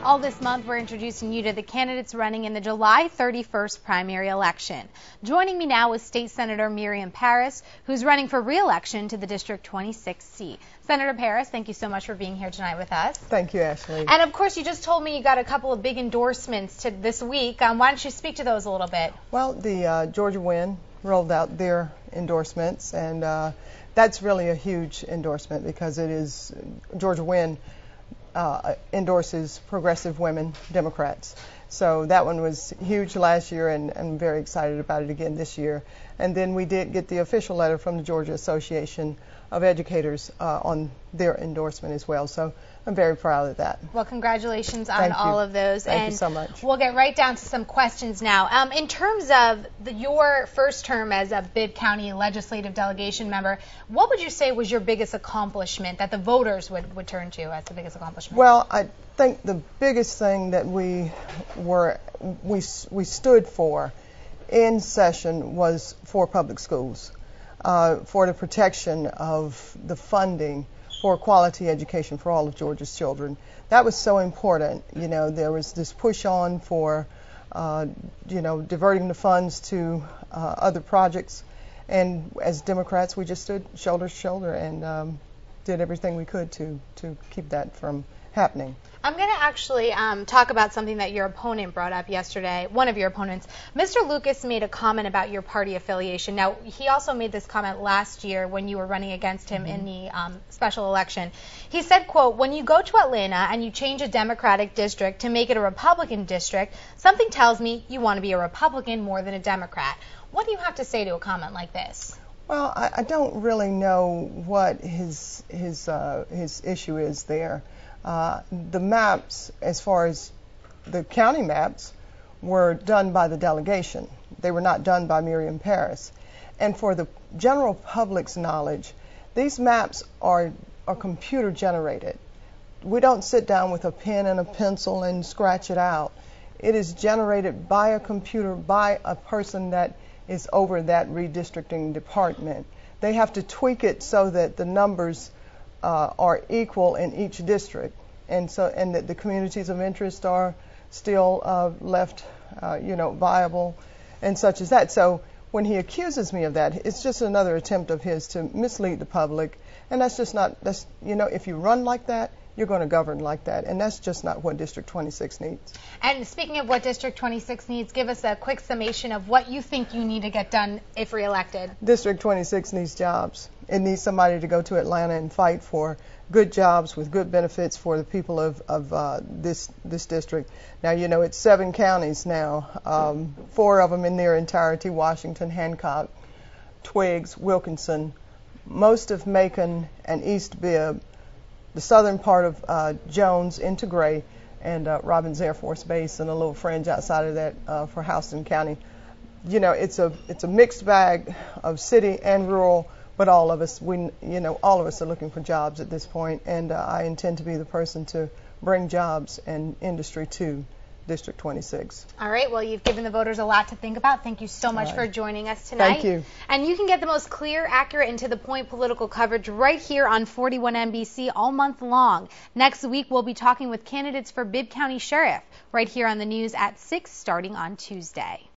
All this month, we're introducing you to the candidates running in the July 31st primary election. Joining me now is State Senator Miriam Paris, who's running for re-election to the District 26 seat. Senator Paris, thank you so much for being here tonight with us. Thank you, Ashley. And of course, you just told me you got a couple of big endorsements this week. Why don't you speak to those a little bit? Well, the Georgia Win rolled out their endorsements, and that's really a huge endorsement because it is Georgia Win endorses progressive women Democrats. So that one was huge last year, and I'm very excited about it again this year. And then we did get the official letter from the Georgia Association of Educators on their endorsement as well. So I'm very proud of that. Well, congratulations on all of those. Thank you so much. We'll get right down to some questions now. In terms of your first term as a Bibb County legislative delegation member, what would you say was your biggest accomplishment that the voters would turn to as the biggest accomplishment? Well, I think the biggest thing that we stood for in session was for public schools, for the protection of the funding for quality education for all of Georgia's children. That was so important. You know, there was this push on for, diverting the funds to other projects. And as Democrats, we just stood shoulder to shoulder and did everything we could to keep that from happening. I'm going to actually talk about something that your opponent brought up yesterday, one of your opponents. Mr. Lucas made a comment about your party affiliation. Now, he also made this comment last year when you were running against him in the special election. He said, quote, "When you go to Atlanta and you change a Democratic district to make it a Republican district, something tells me you want to be a Republican more than a Democrat." What do you have to say to a comment like this? Well, I don't really know what his issue is there. The maps, as far as the county maps, were done by the delegation. They were not done by Miriam Paris. And for the general public's knowledge, these maps are computer generated. We don't sit down with a pen and a pencil and scratch it out. It is generated by a computer, by a person that is over that redistricting department. They have to tweak it so that the numbers are equal in each district, and that the communities of interest are still left, viable, and such as that. So when he accuses me of that, it's just another attempt of his to mislead the public, and that's just not. If you run like that, you're going to govern like that, and that's just not what District 26 needs. And speaking of what District 26 needs, give us a quick summation of what you think you need to get done if reelected. District 26 needs jobs. It needs somebody to go to Atlanta and fight for good jobs with good benefits for the people of this district. Now, it's 7 counties now, 4 of them in their entirety: Washington, Hancock, Twiggs, Wilkinson, most of Macon and East Bibb, the southern part of Jones into Gray, and Robbins Air Force Base, and a little fringe outside of that for Houston County. It's a mixed bag of city and rural, but all of us are looking for jobs at this point, and I intend to be the person to bring jobs and industry to District 26. All right. Well, you've given the voters a lot to think about. Thank you so much for joining us tonight. Thank you. And you can get the most clear, accurate, and to-the-point political coverage right here on 41 NBC all month long. Next week, we'll be talking with candidates for Bibb County Sheriff right here on the news at 6 starting on Tuesday.